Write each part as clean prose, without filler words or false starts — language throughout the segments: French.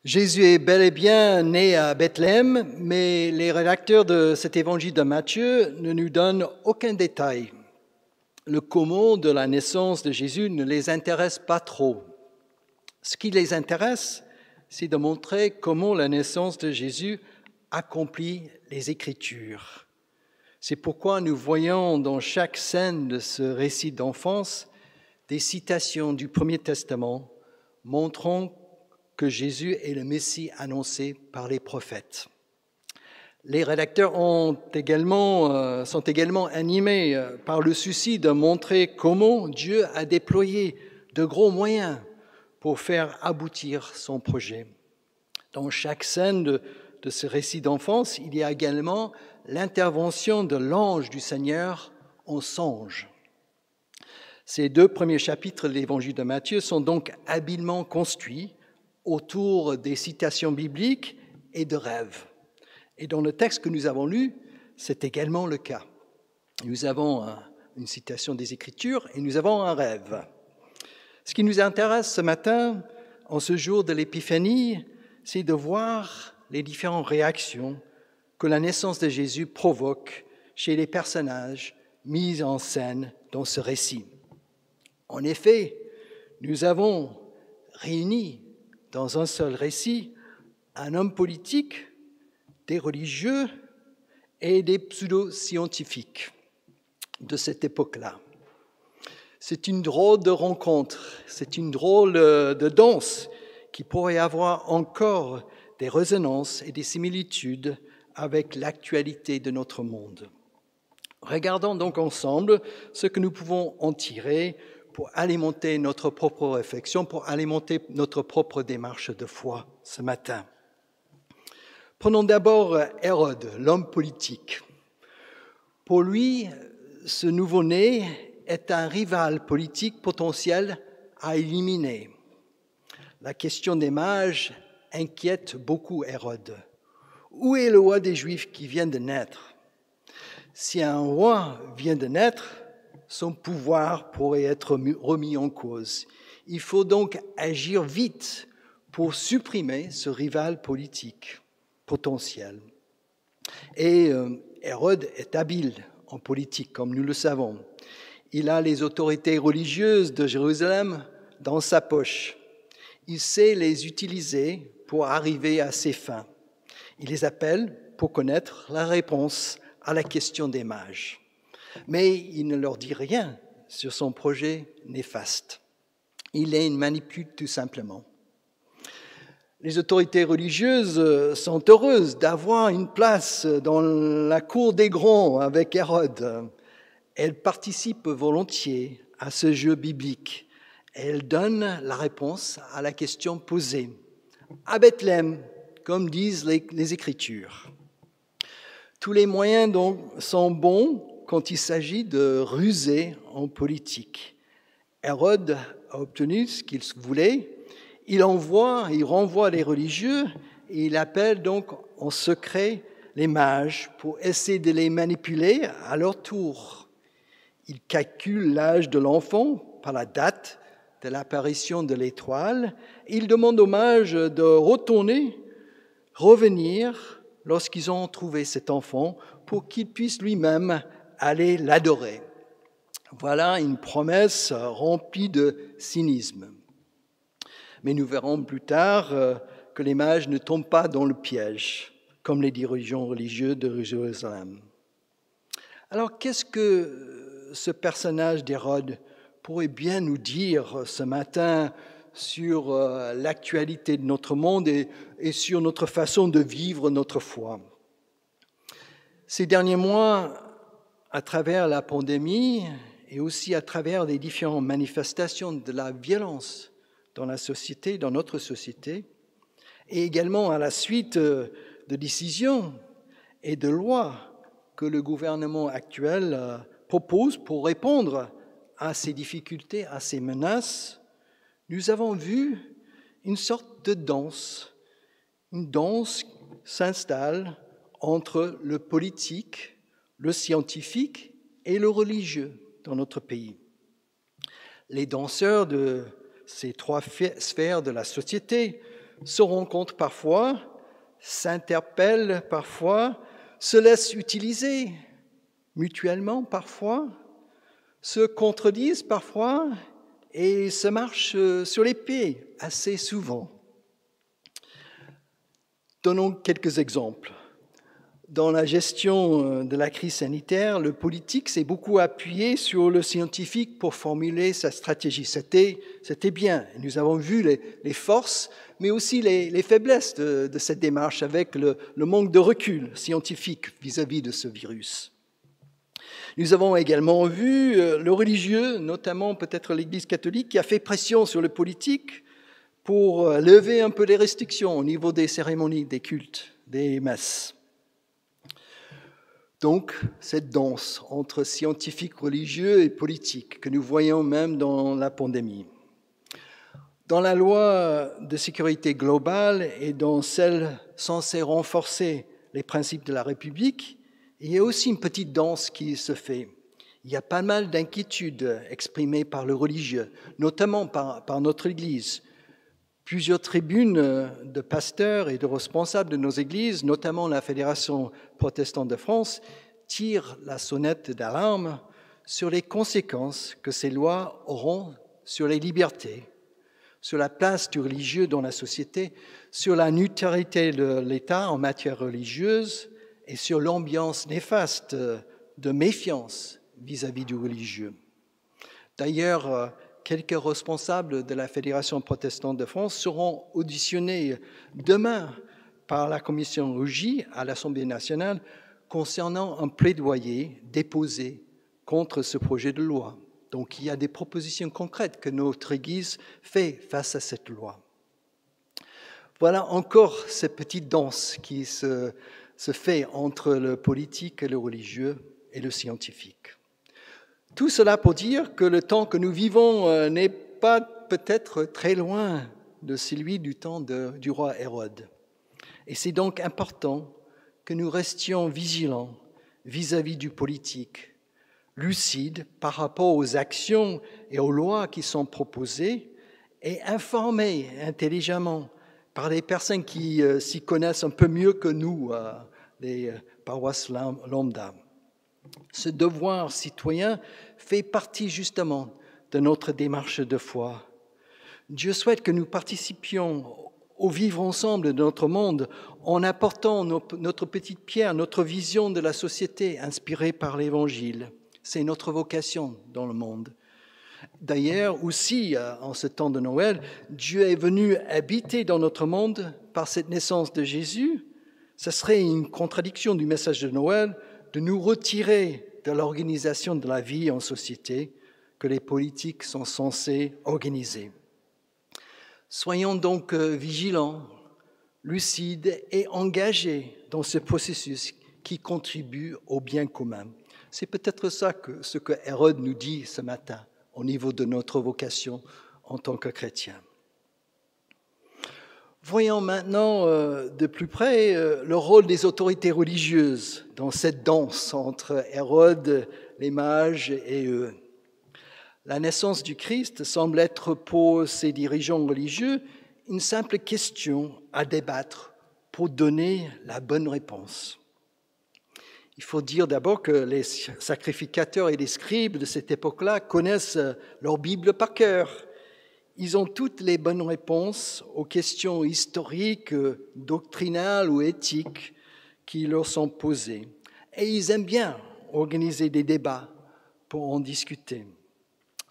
Jésus est bel et bien né à Bethléem, mais les rédacteurs de cet évangile de Matthieu ne nous donnent aucun détail. Le comment de la naissance de Jésus ne les intéresse pas trop. Ce qui les intéresse, c'est de montrer comment la naissance de Jésus accomplit les Écritures. C'est pourquoi nous voyons dans chaque scène de ce récit d'enfance des citations du Premier Testament montrant que Jésus est le Messie annoncé par les prophètes. Les rédacteurs sont également animés par le souci de montrer comment Dieu a déployé de gros moyens pour faire aboutir son projet. Dans chaque scène de ce récit d'enfance, il y a également l'intervention de l'ange du Seigneur en songe. Ces deux premiers chapitres de l'évangile de Matthieu sont donc habilement construits autour des citations bibliques et de rêves. Et dans le texte que nous avons lu, c'est également le cas. Nous avons une citation des Écritures et nous avons un rêve. Ce qui nous intéresse ce matin, en ce jour de l'Épiphanie, c'est de voir les différentes réactions que la naissance de Jésus provoque chez les personnages mis en scène dans ce récit. En effet, nous avons réuni dans un seul récit un homme politique, des religieux et des pseudo-scientifiques de cette époque-là. C'est une drôle de rencontre, c'est une drôle de danse qui pourrait avoir encore des résonances et des similitudes avec l'actualité de notre monde. Regardons donc ensemble ce que nous pouvons en tirer pour alimenter notre propre réflexion, pour alimenter notre propre démarche de foi ce matin. Prenons d'abord Hérode, l'homme politique. Pour lui, ce nouveau-né est un rival politique potentiel à éliminer. La question des mages inquiète beaucoup Hérode. Où est le roi des Juifs qui vient de naître ? Si un roi vient de naître, son pouvoir pourrait être remis en cause. Il faut donc agir vite pour supprimer ce rival politique potentiel. Et Hérode est habile en politique, comme nous le savons. Il a les autorités religieuses de Jérusalem dans sa poche. Il sait les utiliser pour arriver à ses fins. Il les appelle pour connaître la réponse à la question des mages. Mais il ne leur dit rien sur son projet néfaste. Il les manipule tout simplement. Les autorités religieuses sont heureuses d'avoir une place dans la cour des grands avec Hérode. Elles participent volontiers à ce jeu biblique. Elles donnent la réponse à la question posée. À Bethléem, comme disent les Écritures. Tous les moyens donc sont bons quand il s'agit de ruser en politique. Hérode a obtenu ce qu'il voulait. Il renvoie les religieux et il appelle donc en secret les mages pour essayer de les manipuler à leur tour. Il calcule l'âge de l'enfant par la date de l'apparition de l'étoile. Il demande aux mages de revenir lorsqu'ils ont trouvé cet enfant pour qu'il puisse lui-même aller l'adorer. Voilà une promesse remplie de cynisme. Mais nous verrons plus tard que les mages ne tombent pas dans le piège, comme les dirigeants religieux de Jérusalem. Alors, qu'est-ce que ce personnage d'Hérode pourrait bien nous dire ce matin sur l'actualité de notre monde et sur notre façon de vivre notre foi? Ces derniers mois, à travers la pandémie et aussi à travers les différentes manifestations de la violence dans la société, dans notre société, et également à la suite de décisions et de lois que le gouvernement actuel propose pour répondre à ces difficultés, à ces menaces, nous avons vu une sorte de danse. Une danse s'installe entre le politique, le scientifique et le religieux dans notre pays. Les danseurs de ces trois sphères de la société se rencontrent parfois, s'interpellent parfois, se laissent utiliser mutuellement parfois, se contredisent parfois et se marchent sur les pieds assez souvent. Donnons quelques exemples. Dans la gestion de la crise sanitaire, le politique s'est beaucoup appuyé sur le scientifique pour formuler sa stratégie. C'était bien. Nous avons vu les forces, mais aussi les faiblesses de cette démarche avec le manque de recul scientifique vis-à-vis de ce virus. Nous avons également vu le religieux, notamment peut-être l'Église catholique, qui a fait pression sur le politique pour lever un peu les restrictions au niveau des cérémonies, des cultes, des messes. Donc, cette danse entre scientifiques, religieux et politiques que nous voyons même dans la pandémie. Dans la loi de sécurité globale et dans celle censée renforcer les principes de la République, il y a aussi une petite danse qui se fait. Il y a pas mal d'inquiétudes exprimées par le religieux, notamment par notre Église. Plusieurs tribunes de pasteurs et de responsables de nos églises, notamment la Fédération protestante de France, tirent la sonnette d'alarme sur les conséquences que ces lois auront sur les libertés, sur la place du religieux dans la société, sur la neutralité de l'État en matière religieuse et sur l'ambiance néfaste de méfiance vis-à-vis du religieux. D'ailleurs, quelques responsables de la Fédération protestante de France seront auditionnés demain par la commission Rougy à l'Assemblée nationale concernant un plaidoyer déposé contre ce projet de loi. Donc il y a des propositions concrètes que notre Église fait face à cette loi. Voilà encore cette petite danse qui se fait entre le politique, le religieux et le scientifique. Tout cela pour dire que le temps que nous vivons n'est pas peut-être très loin de celui du temps du roi Hérode. Et c'est donc important que nous restions vigilants vis-à-vis du politique, lucides par rapport aux actions et aux lois qui sont proposées et informés intelligemment par les personnes qui s'y connaissent un peu mieux que nous, les paroisses lambda. Ce devoir citoyen fait partie justement de notre démarche de foi. Dieu souhaite que nous participions au vivre ensemble de notre monde en apportant notre petite pierre, notre vision de la société inspirée par l'Évangile. C'est notre vocation dans le monde. D'ailleurs, aussi, en ce temps de Noël, Dieu est venu habiter dans notre monde par cette naissance de Jésus. Ce serait une contradiction du message de Noël de nous retirer de l'organisation de la vie en société que les politiques sont censés organiser. Soyons donc vigilants, lucides et engagés dans ce processus qui contribue au bien commun. C'est peut-être ça ce que Hérode nous dit ce matin au niveau de notre vocation en tant que chrétiens. Voyons maintenant de plus près le rôle des autorités religieuses dans cette danse entre Hérode, les mages et eux. La naissance du Christ semble être pour ces dirigeants religieux une simple question à débattre pour donner la bonne réponse. Il faut dire d'abord que les sacrificateurs et les scribes de cette époque-là connaissent leur Bible par cœur. Ils ont toutes les bonnes réponses aux questions historiques, doctrinales ou éthiques qui leur sont posées. Et ils aiment bien organiser des débats pour en discuter.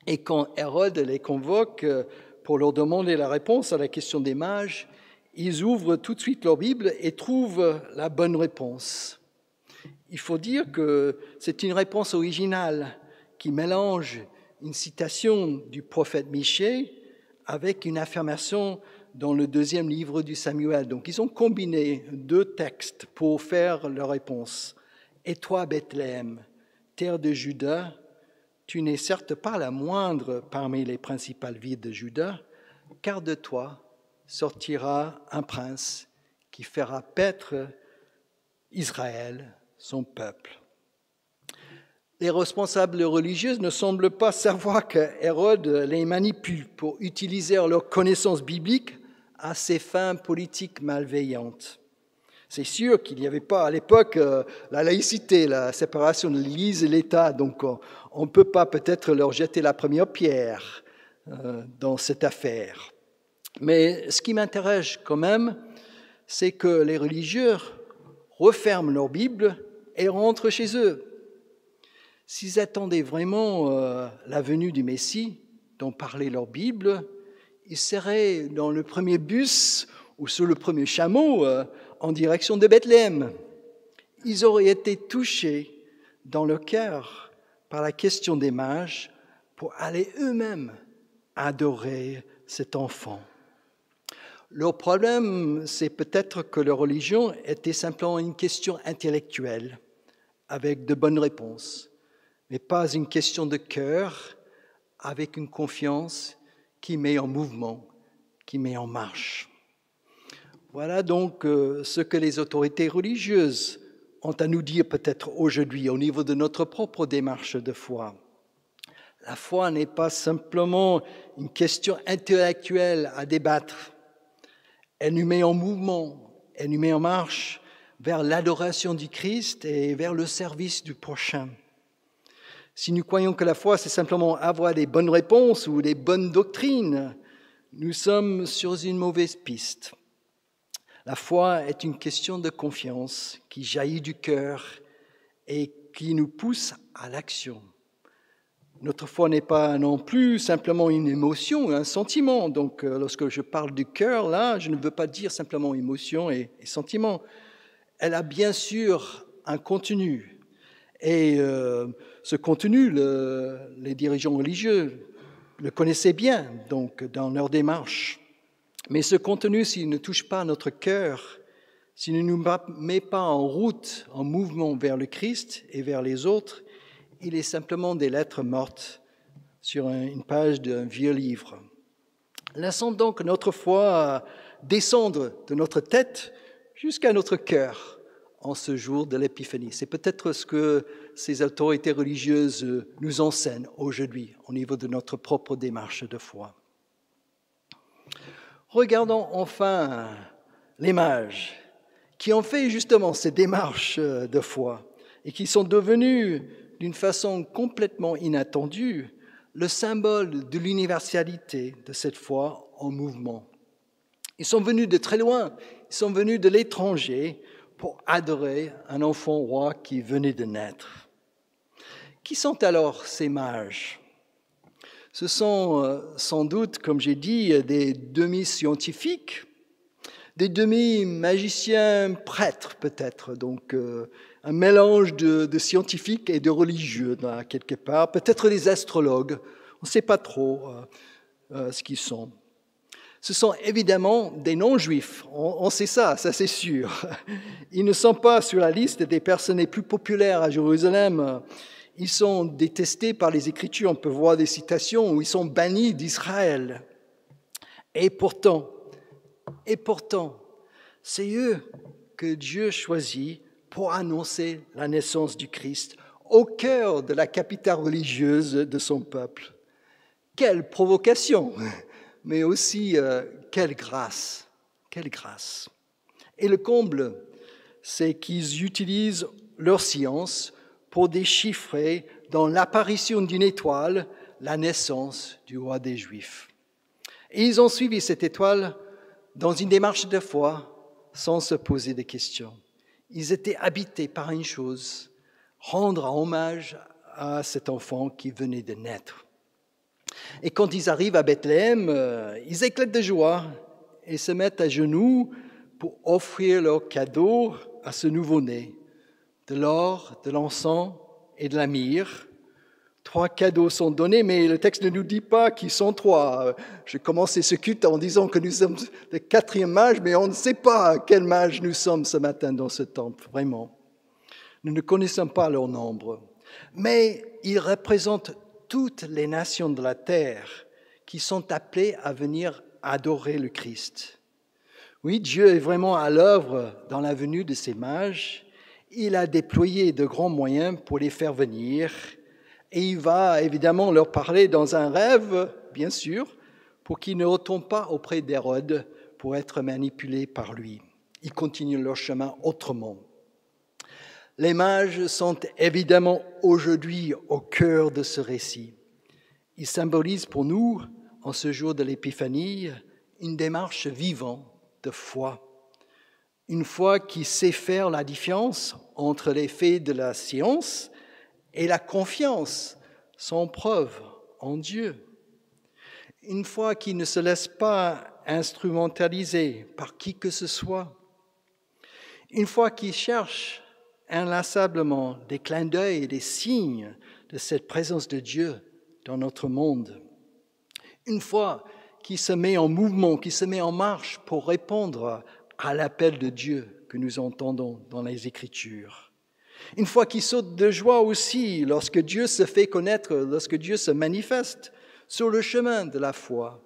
Et quand Hérode les convoque pour leur demander la réponse à la question des mages, ils ouvrent tout de suite leur Bible et trouvent la bonne réponse. Il faut dire que c'est une réponse originale qui mélange une citation du prophète Michée avec une affirmation dans le 2e livre du Samuel. Donc ils ont combiné 2 textes pour faire leur réponse. « Et toi, Bethléem, terre de Juda, tu n'es certes pas la moindre parmi les principales villes de Juda, car de toi sortira un prince qui fera paître Israël, son peuple. » Les responsables religieux ne semblent pas savoir que Hérode les manipule pour utiliser leur connaissance biblique à ses fins politiques malveillantes. C'est sûr qu'il n'y avait pas à l'époque la laïcité, la séparation de l'Église et l'État, donc on ne peut pas peut-être leur jeter la première pierre dans cette affaire. Mais ce qui m'intéresse quand même, c'est que les religieux referment leur Bible et rentrent chez eux. S'ils attendaient vraiment la venue du Messie, dont parlait leur Bible, ils seraient dans le premier bus ou sur le premier chameau en direction de Bethléem. Ils auraient été touchés dans leur cœur par la question des mages pour aller eux-mêmes adorer cet enfant. Leur problème, c'est peut-être que leur religion était simplement une question intellectuelle, avec de bonnes réponses, mais pas une question de cœur, avec une confiance qui met en mouvement, qui met en marche. Voilà donc ce que les autorités religieuses ont à nous dire peut-être aujourd'hui au niveau de notre propre démarche de foi. La foi n'est pas simplement une question intellectuelle à débattre. Elle nous met en mouvement, elle nous met en marche vers l'adoration du Christ et vers le service du prochain. Si nous croyons que la foi, c'est simplement avoir des bonnes réponses ou des bonnes doctrines, nous sommes sur une mauvaise piste. La foi est une question de confiance qui jaillit du cœur et qui nous pousse à l'action. Notre foi n'est pas non plus simplement une émotion, un sentiment. Donc, lorsque je parle du cœur, là, je ne veux pas dire simplement émotion et sentiment. Elle a bien sûr un contenu. Et ce contenu, les dirigeants religieux le connaissaient bien, donc, dans leur démarche. Mais ce contenu, s'il ne touche pas notre cœur, s'il ne nous met pas en route, en mouvement vers le Christ et vers les autres, il est simplement des lettres mortes sur une page d'un vieux livre. Laissons donc notre foi descendre de notre tête jusqu'à notre cœur en ce jour de l'Épiphanie. C'est peut-être ce que ces autorités religieuses nous enseignent aujourd'hui au niveau de notre propre démarche de foi. Regardons enfin les mages qui ont fait justement ces démarches de foi et qui sont devenus d'une façon complètement inattendue le symbole de l'universalité de cette foi en mouvement. Ils sont venus de très loin, ils sont venus de l'étranger pour adorer un enfant roi qui venait de naître. Qui sont alors ces mages ? Ce sont sans doute, comme j'ai dit, des demi-scientifiques, des demi-magiciens prêtres peut-être, donc un mélange de scientifiques et de religieux là, quelque part, peut-être des astrologues, on ne sait pas trop ce qu'ils sont. Ce sont évidemment des non-juifs, on sait ça c'est sûr. Ils ne sont pas sur la liste des personnes les plus populaires à Jérusalem. Ils sont détestés par les Écritures, on peut voir des citations où ils sont bannis d'Israël. Et pourtant, c'est eux que Dieu choisit pour annoncer la naissance du Christ au cœur de la capitale religieuse de son peuple. Quelle provocation, mais aussi quelle grâce, quelle grâce. Et le comble, c'est qu'ils utilisent leur science pour déchiffrer dans l'apparition d'une étoile la naissance du roi des Juifs. Et ils ont suivi cette étoile dans une démarche de foi sans se poser de questions. Ils étaient habités par une chose, rendre hommage à cet enfant qui venait de naître. Et quand ils arrivent à Bethléem, ils éclatent de joie et se mettent à genoux pour offrir leurs cadeaux à ce nouveau-né. De l'or, de l'encens et de la myrrhe. 3 cadeaux sont donnés, mais le texte ne nous dit pas qu'ils sont 3. Je commençais ce culte en disant que nous sommes le 4e mage, mais on ne sait pas quel mage nous sommes ce matin dans ce temple, vraiment. Nous ne connaissons pas leur nombre. Mais ils représentent toutes les nations de la terre qui sont appelées à venir adorer le Christ. Oui, Dieu est vraiment à l'œuvre dans la venue de ces mages. Il a déployé de grands moyens pour les faire venir. Et il va évidemment leur parler dans un rêve, bien sûr, pour qu'ils ne retombent pas auprès d'Hérode pour être manipulés par lui. Ils continuent leur chemin autrement. Les mages sont évidemment aujourd'hui au cœur de ce récit. Ils symbolisent pour nous, en ce jour de l'Épiphanie, une démarche vivante de foi. Une foi qui sait faire la différence entre les faits de la science et la confiance sans preuve en Dieu. Une foi qui ne se laisse pas instrumentaliser par qui que ce soit. Une foi qui cherche inlassablement des clins d'œil et des signes de cette présence de Dieu dans notre monde. Une foi qui se met en mouvement, qui se met en marche pour répondre à l'appel de Dieu que nous entendons dans les Écritures. Une foi qui saute de joie aussi lorsque Dieu se fait connaître, lorsque Dieu se manifeste sur le chemin de la foi.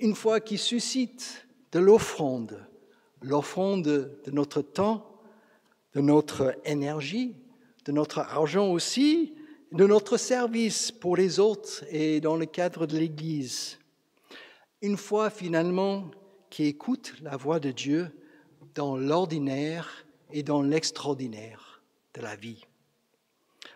Une foi qui suscite de l'offrande de notre temps, de notre énergie, de notre argent aussi, de notre service pour les autres et dans le cadre de l'Église. Une foi finalement qui écoute la voix de Dieu dans l'ordinaire et dans l'extraordinaire de la vie.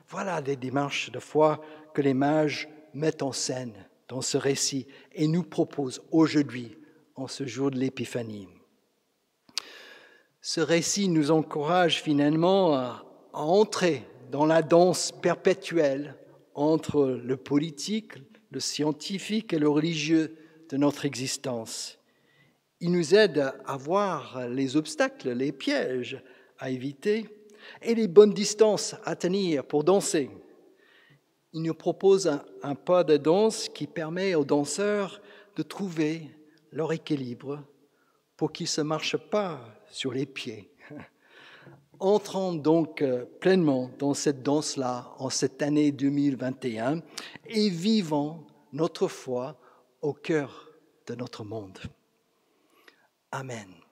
Voilà les démarches de foi que les mages mettent en scène dans ce récit et nous proposent aujourd'hui, en ce jour de l'Épiphanie. Ce récit nous encourage finalement à entrer dans la danse perpétuelle entre le politique, le scientifique et le religieux de notre existence. Il nous aide à voir les obstacles, les pièges à éviter et les bonnes distances à tenir pour danser. Il nous propose un pas de danse qui permet aux danseurs de trouver leur équilibre pour qu'ils ne se marchent pas sur les pieds. Entrons donc pleinement dans cette danse-là en cette année 2021 et vivons notre foi au cœur de notre monde. Amen.